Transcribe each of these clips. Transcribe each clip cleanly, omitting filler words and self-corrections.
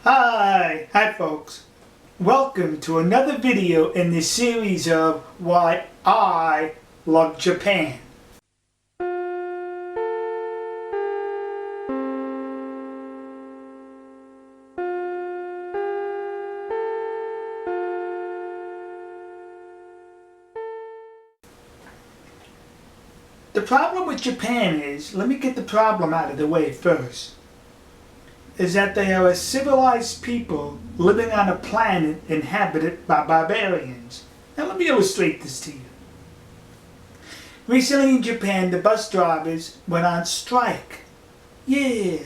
Hi folks. Welcome to another video in this series of Why I Love Japan. The problem with Japan is, let me get the problem out of the way first, is that they are a civilized people living on a planet inhabited by barbarians. Now let me illustrate this to you. Recently in Japan, the bus drivers went on strike. Yeah,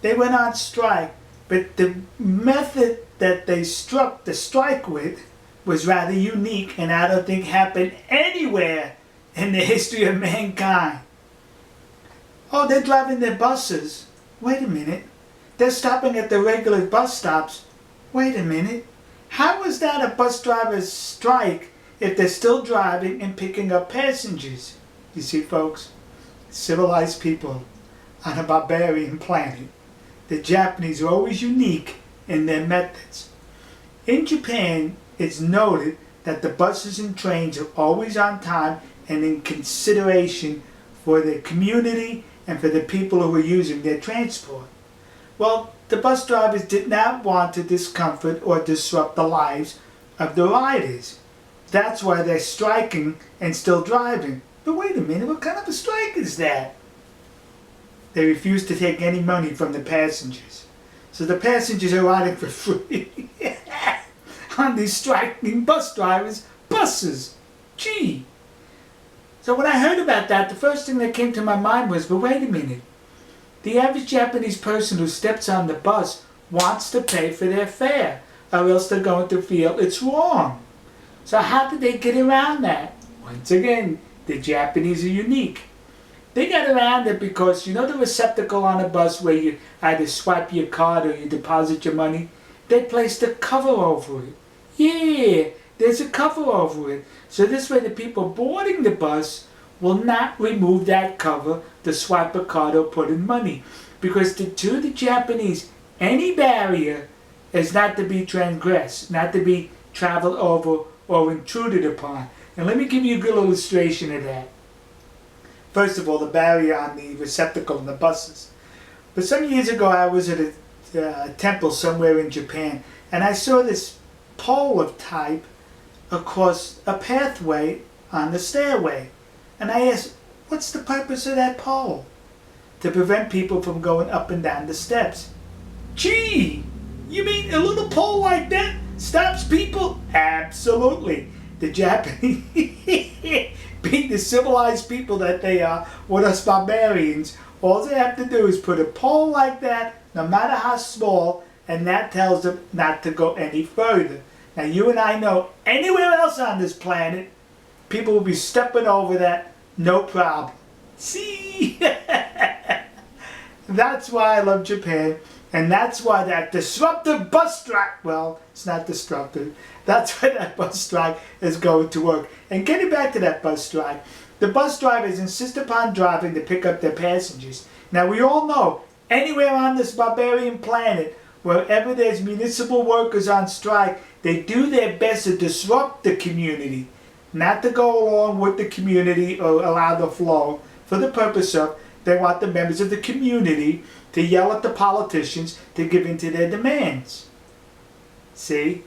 they went on strike, but the method that they struck the strike with was rather unique and I don't think happened anywhere in the history of mankind. Oh, they're driving their buses. Wait a minute. They're stopping at the regular bus stops. Wait a minute. How is that a bus driver's strike if they're still driving and picking up passengers? You see, folks, civilized people on a barbarian planet. The Japanese are always unique in their methods. In Japan, it's noted that the buses and trains are always on time and in consideration for the community and for the people who are using their transport. Well, the bus drivers did not want to discomfort or disrupt the lives of the riders. That's why they're striking and still driving. But wait a minute, what kind of a strike is that? They refuse to take any money from the passengers. So the passengers are riding for free on these striking bus drivers' buses. Gee. So when I heard about that, the first thing that came to my mind was, but wait a minute. The average Japanese person who steps on the bus wants to pay for their fare, or else they're going to feel it's wrong. So how did they get around that? Once again, the Japanese are unique. They got around it because, you know the receptacle on a bus where you either swipe your card or you deposit your money? They placed a cover over it. Yeah, there's a cover over it. So this way the people boarding the bus will not remove that cover to swipe a card or put in money. Because to the Japanese, any barrier is not to be transgressed, not to be traveled over or intruded upon. And let me give you a good illustration of that. First of all, the barrier on the receptacle in the buses. But some years ago I was at a temple somewhere in Japan and I saw this pole of type across a pathway on the stairway. And I asked, what's the purpose of that pole? To prevent people from going up and down the steps. Gee, you mean a little pole like that stops people? Absolutely. The Japanese, being the civilized people that they are, with us barbarians, all they have to do is put a pole like that, no matter how small, and that tells them not to go any further. Now you and I know anywhere else on this planet, people will be stepping over that, no problem. See? That's why I love Japan. And that's why that disruptive bus strike, well, it's not disruptive. That's why that bus strike is going to work. And getting back to that bus strike, the bus drivers insist upon driving to pick up their passengers. Now we all know, anywhere on this barbarian planet, wherever there's municipal workers on strike, they do their best to disrupt the community. Not to go along with the community or allow the flow, for the purpose of they want the members of the community to yell at the politicians to give in to their demands. See?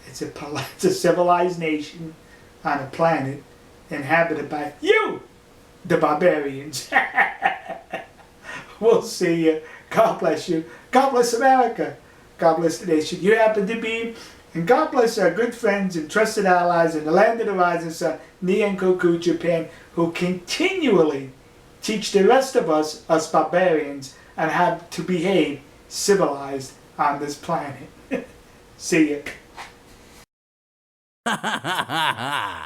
It's a civilized nation on a planet inhabited by you, the barbarians. We'll see you. God bless you. God bless America. God bless the nation you happen to be. And God bless our good friends and trusted allies in the land of the rising sun, Nihonkoku, Japan, who continually teach the rest of us barbarians, on how to behave civilized on this planet. See ya.